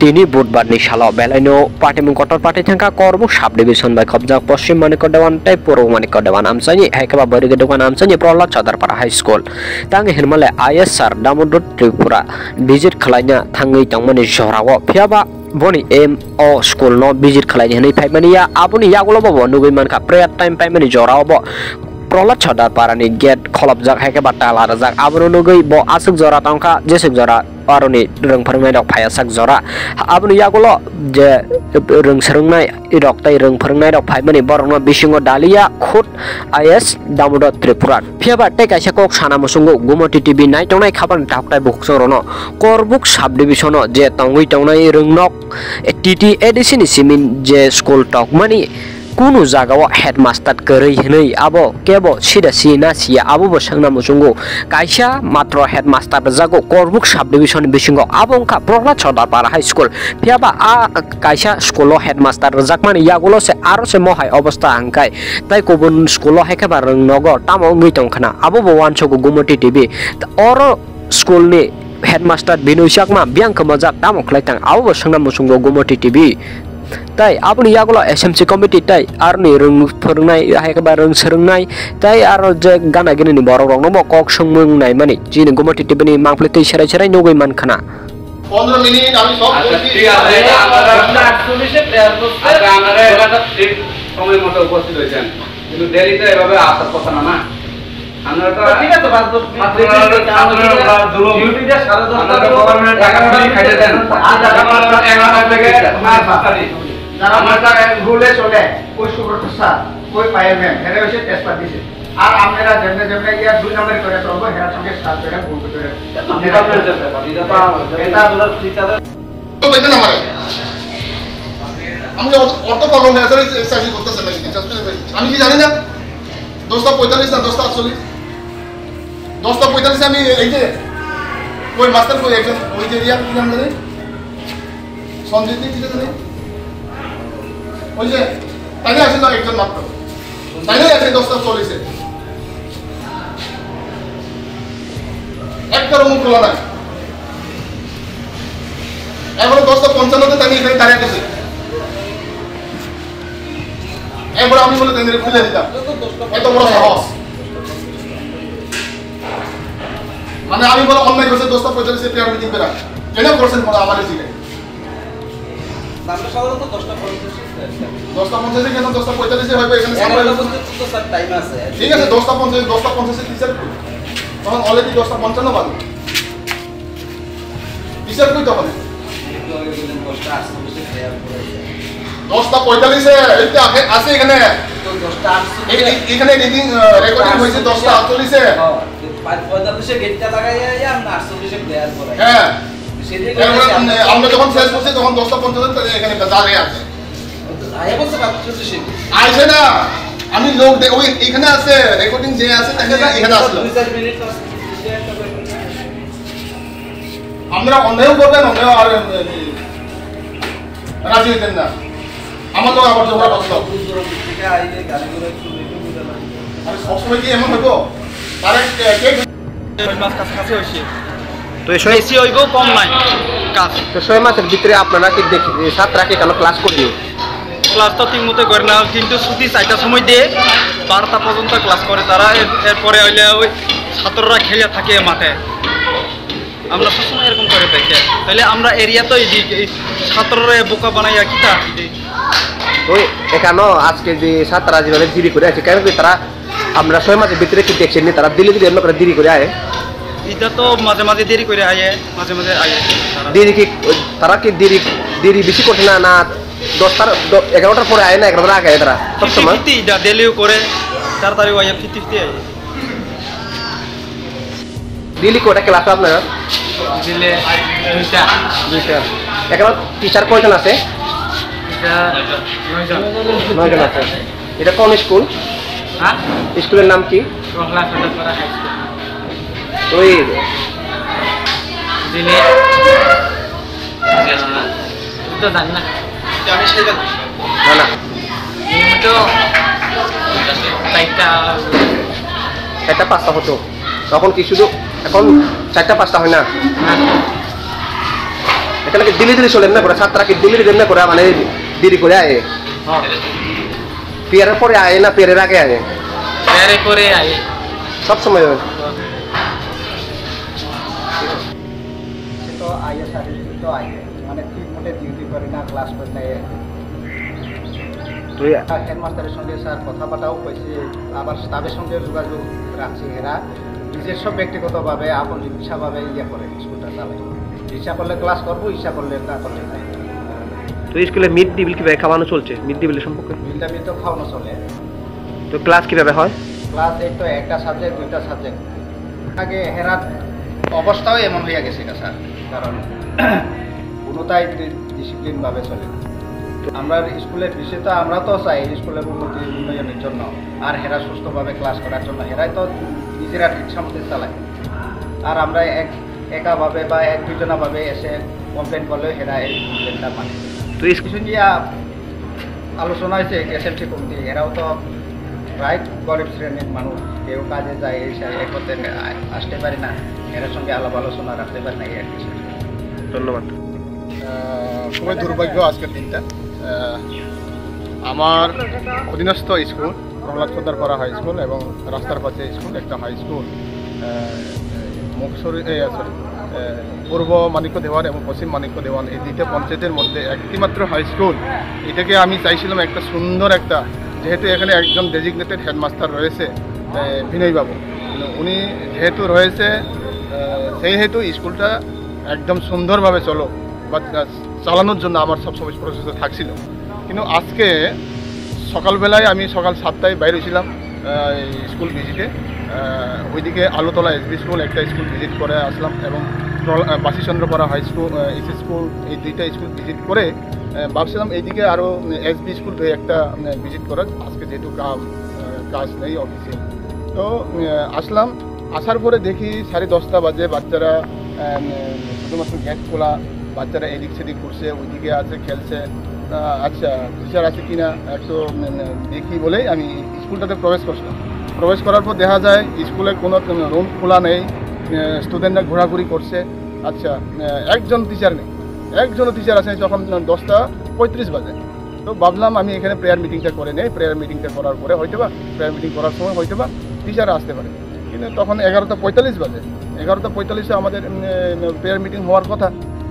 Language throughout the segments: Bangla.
তিনি বুধবারনি সাল বেলাইনো পার্টিমুং কটর পার্টি থাকা করবুক সাব ডিভিশন বাই খবজাক পশ্চিম মানিক দেওয়ান তাই পূর্ব মানিক দেওয়ান আমসানি হাইকাবা বরিগে দোকান আমসানি প্রহ্লাদ চদারপাড়া হাই স্কুল তাং হিরমালে আইএসআর দামোদর ত্রিপুরা ভিজিট খালাইনা थाङै तंमनि जराव फियाबा बनि एम ओ स्कुल न विजिट खालायनि हनै फाइमानिया आबुनि यागुलो बबो नुगै मानखा प्रेयार टाइम फाइमानि जराव ब प्रहलाद चदारपाड़ानि गेट खलबजाक हाइकाबा ताला रजाक आबुनो नुगै ब आसुक जरा तंखा जेसुक जरा आरनि रों फोरोंनाय दक फायासाक जरा आबुनि यागुलो जे रों सोलोंनाय इरक ताइ रों फोरोंनाय दक फाइमानि बरंनो बिसिङो दालिया खुद आइएस दामोदर त्रिपुरा फियाबा टे काइसा कक साना मुसुंगो गुमति टिभि नायटंनाय खाबान टाकटाय बुकसरनो करबुक साब डिभिसन जे तंगै तंनाय रोंनक टिटि एडिसिनि सिमिन जे स्कुल टकमानि कुनु जागाव हेडमास्टर करै हनै आबो केबो सिदा सिना सिया आबो बसंना मुसुंगो काइसा मात्र हेडमास्टर जागो करबुक साब डिभिसन बिसिङो आबोंखा प्रहलाद चदारपाड़ा हाई स्कुल फियाबा आ काइसा स्कुलो हेडमास्टर जाकमानि यागुलो से आरो से मोहाय अवस्था हंकाय ताइ गुबुन स्कुलो हायखाबा रोंनगो तामो गैतंखना आबो वानसगो गुमति टिभि अरो स्कुलनि हेडमास्टर बिनु साकमा बियांख मजाक तामो खलायतां आबो बसंना मुसुंगो गुमति टिभि ताई आबुनि यागुलो एसएमसी कमिटि ताई आरनि रों फोरोंनाय हायखाबा रों सोलोंनाय ताई आरो जे गाना गिनि बर रंनो कक सोंमोंनाय मानि जिनि गुमति टिभिनि मांफ्ले तै सेराय सेराय नगै मानखाना 15 মিনিট আমি সব বলছি ঠিক আছে আমরা 48 এ প্লেয়ার করতে আপনারা এটা ঠিক সময় মতো উপস্থিত হয়েছেন কিন্তু দেরিতে এভাবে আসার কথা না আমরা তো ঠিক আছে বাদ আমরা জুলুম ডিউটিতে 10:30 গভর্নমেন্ট টাকা খাইতে দেন আজ আমরা 11 থেকে 5 তারিখ যারা আমরা রুলে চলে কই সুব্রত স্যার কই ফায়ারম্যান এরা হইছে টেস্টার দিছে আর আপনারা যেমনে যেমনে ইয়া 2 নম্বর করে চলবো এর সঙ্গে স্টার্ট করে বলতে করে এটা হলো ঠিকাদার তো বেতন আমারে আমি অটো প্রবলেম আছে এক্সারসাইজ করতেছেন নাকি আমি কি জানি না 10:45 না 10:48 10:45 আমি এই যে কই মাস্টার কই একজন ওই যে রিয়া কি নাম জানি সঞ্জিত কি জানি ওই যে তাই না আসলে একজন মাত্র তাই না আছে 10:40 একটা রুম খোলা নাই এখন 10:55 তাই এখানে দাঁড়িয়ে আছে এবার আমি বলে তাই খুলে দিতাম এত বড় সাহস মানে আমি বলে অনলাইন করছে 10:45 প্লেয়ার মিটিং করা কেন করছেন বলে আমারে জিগে আমরা সাধারণত 10:50 কেন 10:45 হবে এখানে সময় তো স্যার টাইম আছে ঠিক আছে 10:50 টিচার তখন অলরেডি 10:55 বাজে টিচার কই তখন 10:45 এইটা আগে আছে এখানে তো 10:48 এখানে রিডিং রেকর্ডিং হইছে 10:48 45 এ গেটটা লাগাইয়া আমরা 48 প্লেয়ার করাই হ্যাঁ সেদিকে আমরা যখন শেষ করছি তখন 10:55 এখানে দাঁড়িয়ে আছে আয়া বলছে 45 আইছে না আমি লোক ওই এখানে আছে রেকর্ডিং যে আছে তাকে এখানে আসলো 2-4 মিনিট আমরা অন্যায় করবেন অন্যায় আর রাজি হইতেন না আমার তো আবার জোড়া কষ্ট থেকে আইলে গাড়ি করে একটু দেখে বুঝা লাগে আর সবসময় কি এমন হইব তার কে মাছ কাছাকাছি হয়েছে তো বেশি হইব কম নাই কাজ তো 6 মাসের ভিতরে আপনারা কি দেখি ছাত্ররা কি কেন ক্লাস করি ক্লাস তো ঠিক মতো করে না কিন্তু ছুটি 4টার সময় দিয়ে 12টা পর্যন্ত ক্লাস করে তারা এরপরে হইলে ওই ছাত্ররা খেলে থাকে মাঠে আমরা সবসময় এরকম করে দেখে তাহলে আমরা এরিয়া তো এই ছাত্ররা বোকা বানাইয়া কিতা ওই এখানে আজকে যে ছাত্ররা যেভাবে দেরি করে আছে কেন কি তারা আমরা 6 মাসের ভিতরে কি দেখছেন তারা দিল্লি দিল্লি এমন করে দেরি করে আয় এটা তো মাঝে মাঝে দেরি করে আয়ে মাঝে মাঝে আয়ে দেরি কি তারা কি দেরি বেশি করছে না না 10টার 11টার পরে আয় না 11টার আগে তারা সবসময় এটা দেরিও করে তাড়াতাড়ি আয়ে 50 আয়ে দিল্লি কোটা ক্লাস আপনারা দিলে দুইটা এখন টিচার কয়জন আছে এটা 9 জন আছে এটা কোন স্কুল হ্যাঁ স্কুলের নাম কি প্রহ্লাদ চদারপাড়া হাই স্কুল ওই দিলে তো জানি না আমি সেটা না না তো তাইটা একটা 5টা হতো তখন কি শুধু এখন 4টা 5টা হয় না এখানে কি দিলি চলেন না করে ছাত্রা কি দিলি দেন না করে মানে দেরি করে আয়ে পেয়ারের পরে আয়ে না পেয়ারের আগে আয়ে পেয়ারে করে আয়ে সব সময় তো আইএ সার্টিফিকেট তো আইএ মানে ঠিক মতো ডিউটি করে না ক্লাস করে না তুই হেডমাস্টারের সঙ্গে স্যার কথাবার্তাও কইছে আবার স্টাফের সঙ্গে যোগাযোগ রাখছি এরা নিজস্ব ব্যক্তিগতভাবে আপন ইচ্ছাভাবে করে স্কুলটা চালায় ইচ্ছা করলে ক্লাস করবো ইচ্ছা করলে না করলে নাই তো স্কুলে মিড ডে মিল কিভাবে খাওয়ানো চলছে মিড ডে মিলের সম্পর্কে মিলটা মিল তো খাওয়ানো চলে তো ক্লাস কিভাবে হয় ক্লাস এই তো একটা সাবজেক্ট দুইটা সাবজেক্ট আগে হেরার অবস্থাও এমন হয়ে গেছে না স্যার কারণ কোনোটাই ডিসিপ্লিনভাবে চলে না আমরা স্কুলের বিষয় তো আমরা তো চাই স্কুলের উন্নতি উন্নয়নের জন্য আর হেরা সুস্থভাবে ক্লাস করার জন্য হেরাই তো নিজেরা ইচ্ছা মতো চালায় আর আমরা একাভাবে বা এক দুজনাভাবে এসে কমপ্লেন করলে হেরা এই কমপ্লেনটা মানে তো কিছু নিয়ে আলোচনা হয়েছে এসএমসি কমিটি এরাও তো প্রায় গরিব শ্রেণীর মানুষ কেউ কাজে যায় এই করতে আসতে পারে না এর সঙ্গে আলাপ আলোচনা রাখতে পারে না এই আর কিছু ধন্যবাদ খুবই দুর্ভাগ্য আজকের দিনটা আমার অধীনস্থ school Prahlad Sardarpara high school এবং রাস্তার পাশে স্কুল একটা হাই স্কুল মুকসরি সরি পূর্ব মানিক্য দেওয়ান এবং পশ্চিম মানিক্য দেওয়ান এই দুইটা পঞ্চায়েতের মধ্যে একটিমাত্র হাই স্কুল এটাকে আমি চাইছিলাম একটা সুন্দর একটা যেহেতু এখানে একজন ডেজিগনেটেড হেডমাস্টার রয়েছে বিনয়বাবু উনি যেহেতু রয়েছে সেই হেতু স্কুলটা একদম সুন্দরভাবে চলো বা চালানোর জন্য আমার সবসময় প্রচেষ্টা থাকছিল কিন্তু আজকে সকালবেলায় আমি সকাল 7টায় বাইরে ছিলাম স্কুল ভিজিটে ওইদিকে আলোতলা এসবি স্কুল একটা স্কুল ভিজিট করে আসলাম এবং বাসিচন্দ্রপাড়া হাই স্কুল এসি স্কুল এই দুইটা স্কুল ভিজিট করে ভাবছিলাম এইদিকে আরও এসবি স্কুল একটা ভিজিট করার আজকে যেহেতু কাজ নেই অফিসে তো আসলাম আসার পরে দেখি 10:30 বাজে বাচ্চারা শুধুমাত্র গেট খোলা বাচ্চারা এদিক সেদিক ঘুরছে ওইদিকে আছে খেলছে আচ্ছা টিচার আছে কিনা একটু দেখি বলেই আমি স্কুলটাতে প্রবেশ করার পর দেখা যায় স্কুলে কোনো রুম খোলা নেই স্টুডেন্টরা ঘোরাঘুরি করছে আচ্ছা একজনও টিচার আছে যখন 10:35 বাজে তো ভাবলাম আমি এখানে প্রেয়ার মিটিংটা করে নেই প্রেয়ার মিটিংটা করার পরে হয়তো বা প্রেয়ার মিটিং করার সময় হয়তো বা টিচাররা আসতে পারে কিন্তু তখন 11:45 বাজে 11:45-এ আমাদের প্রেয়ার মিটিং হওয়ার কথা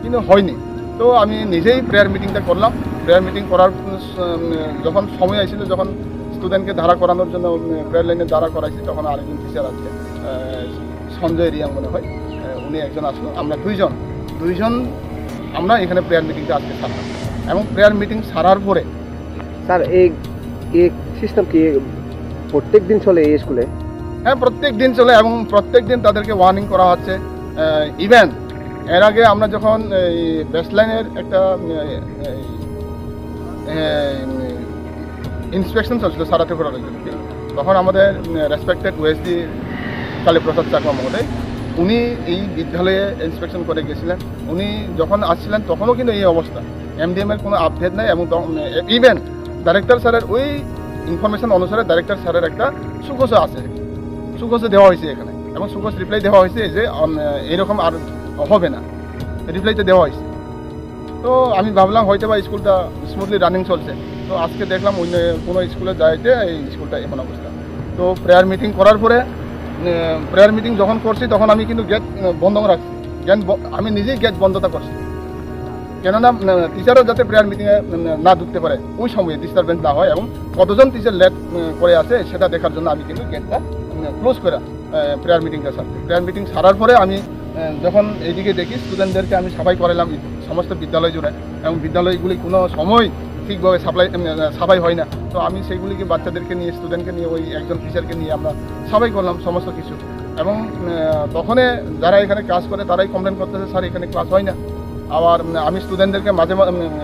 কিন্তু হয়নি তো আমি নিজেই প্রেয়ার মিটিংটা করলাম প্রেয়ার মিটিং করার যখন সময় আসছিল যখন স্টুডেন্টকে দাঁড়া করানোর জন্য প্রেয়ার লাইনে দাঁড়া করাইছি তখন আরেকজন টিচার আছে সঞ্জয় রিয়া মনে হয় উনি একজন আসলো আমরা দুইজন আমরা এখানে প্রেয়ার মিটিংটা আজকে সারলাম এবং প্রেয়ার মিটিং সারার পরে স্যার এই সিস্টেম কি প্রত্যেক দিন চলে এই স্কুলে হ্যাঁ প্রত্যেক দিন চলে এবং প্রত্যেক দিন তাদেরকে ওয়ার্নিং করা হচ্ছে ইভেন এর আগে আমরা যখন এই বেসলাইনের একটা ইন্সপেকশন চলছিল সারাতে করার জন্য তখন আমাদের রেসপেক্টেড ওএসডি কালীপ্রসাদ চাকমা মহোদয় উনি এই বিদ্যালয়ে ইন্সপেকশন করে গেছিলেন উনি যখন আসছিলেন তখনও কিন্তু এই অবস্থা এমডিএমের কোনো আপডেট নেই এবং ইভেন ডাইরেক্টর স্যারের ওই ইনফরমেশন অনুসারে ডাইরেক্টর স্যারের একটা সুখোষ আছে সুখোষ দেওয়া হয়েছে এখানে এবং সুখোষ রিপ্লাই দেওয়া হয়েছে যে এরকম আর হবে না রিপ্লাইতে দেওয়া হয়েছে তো আমি ভাবলাম হয়তো বা স্কুলটা স্মুথলি রানিং চলছে তো আজকে দেখলাম অন্য কোনো স্কুলে যাইতে এই স্কুলটা এমন অবস্থা তো প্রেয়ার মিটিং করার পরে প্রেয়ার মিটিং যখন করছি তখন আমি কিন্তু গেট বন্ধ রাখছি আমি নিজেই গেট বন্ধতা করছি কেননা টিচারও যাতে প্রেয়ার মিটিংয়ে না ঢুকতে পারে ওই সময়ে ডিস্টারবেন্স না হয় এবং কতজন টিচার লেট করে আছে সেটা দেখার জন্য আমি কিন্তু গেটটা ক্লোজ করে প্রেয়ার মিটিংটা সারছি প্রেয়ার মিটিং সারার পরে আমি যখন এইদিকে দেখি স্টুডেন্টদেরকে আমি সাফাই করালাম সমস্ত বিদ্যালয় জুড়ে এবং বিদ্যালয়গুলি কোনো সময় ঠিকভাবে সাফাই হয় না তো আমি সেইগুলিকে বাচ্চাদেরকে নিয়ে স্টুডেন্টকে নিয়ে ওই একজন টিচারকে নিয়ে আমরা সাফাই করলাম সমস্ত কিছু এবং তখন যারা এখানে কাজ করে তারাই কমপ্লেন করতেছে স্যার এখানে ক্লাস হয় না আবার আমি স্টুডেন্টদেরকে মাঝে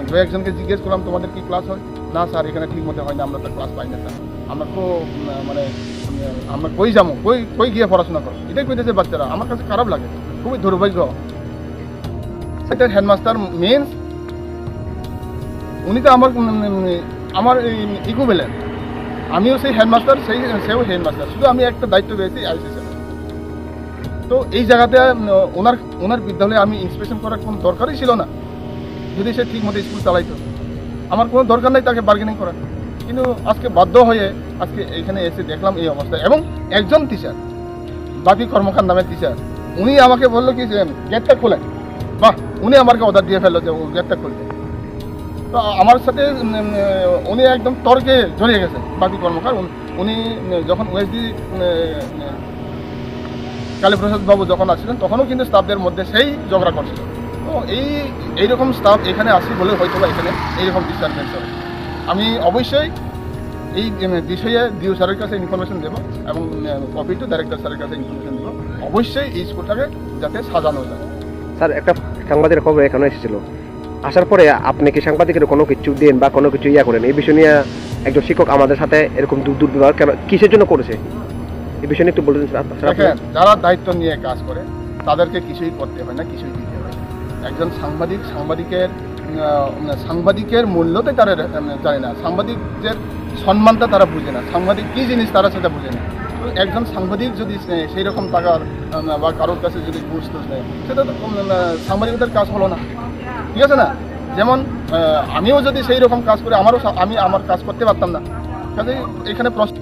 দু একজনকে জিজ্ঞেস করলাম তোমাদের কি ক্লাস হয় না স্যার এখানে ঠিক মতো হয় না আমরা তো ক্লাস পাই না স্যার আমরা তো মানে আমরা কই যাবো কই গিয়ে পড়াশোনা করো এটাই কইতেছে বাচ্চারা আমার কাছে খারাপ লাগে খুবই দুর্ভাগ্য সেটা হেডমাস্টার মেন্স উনি তো আমার ইকুইভ্যালেন্ট আমিও সেই হেডমাস্টার সেও হেডমাস্টার শুধু আমি একটা দায়িত্ব পেয়েছি আইসি স্যার তো এই জায়গাতে ওনার বিদ্যালয়ে আমি ইন্সপেকশন করার কোনো দরকারই ছিল না যদি সে ঠিক মতো স্কুল চালাইতো, আমার কোনো দরকার নেই তাকে বার্গেনিং করার। কিন্তু আজকে বাধ্য হয়ে আজকে এখানে এসে দেখলাম এই অবস্থা। এবং একজন টিচার, বাপি কর্মকার নামের টিচার, উনি আমাকে বললো কি যে গেটটা খোলে, বাহ, উনি আমাকে অর্ডার দিয়ে ফেললো যে ও গেটটা খুলবে। তো আমার সাথে উনি একদম তর্কে জড়িয়ে গেছেন। বাপি কর্মকার উনি যখন ওএসডি কালীপ্রসাদ বাবু যখন আসছিলেন তখনও কিন্তু স্টাফদের মধ্যে সেই ঝগড়া করছিল। তো এইরকম স্টাফ এখানে আসি বলে হয়তো বা এখানে এইরকম ডিস্টার্বেন্স হবে। আমি অবশ্যই এই বিষয়ে ডিও স্যারের কাছে ইনফরমেশন দেবো এবং কপি টু ডাইরেক্টর স্যারের কাছে ইনফরমেশন দেবো, অবশ্যই এই স্কুলটাকে যাতে সাজানো যায়। স্যার, একটা সাংবাদিকের খবর এখানে এসেছিল, আসার পরে আপনি কি সাংবাদিকের কোনো কিছু দেন বা কোনো কিছু করেন? এই বিষয় নিয়ে একজন শিক্ষক আমাদের সাথে এরকম দুর্ব্যবহার কিসের জন্য করেছে, এই বিষয় নিয়ে একটু বলতেন স্যার। দেখেন, যারা দায়িত্ব নিয়ে কাজ করে তাদেরকে কিছুই করতে হয় না, কিছুই দিতে হয়। একজন সাংবাদিকের মূল্যতে তারা জানে না, সাংবাদিকদের সম্মানটা তারা বুঝে না, সাংবাদিক কী জিনিস তারা সেটা বুঝে না। তো একজন সাংবাদিক যদি সেই রকম টাকার বা কারোর কাছে যদি ঘুষ টুস নেয়, সেটা তো সাংবাদিকদের কাজ হলো না, ঠিক আছে না? যেমন আমিও যদি সেই রকম কাজ করে আমি আমার কাজ করতে পারতাম না। কাজে এখানে প্রশ্ন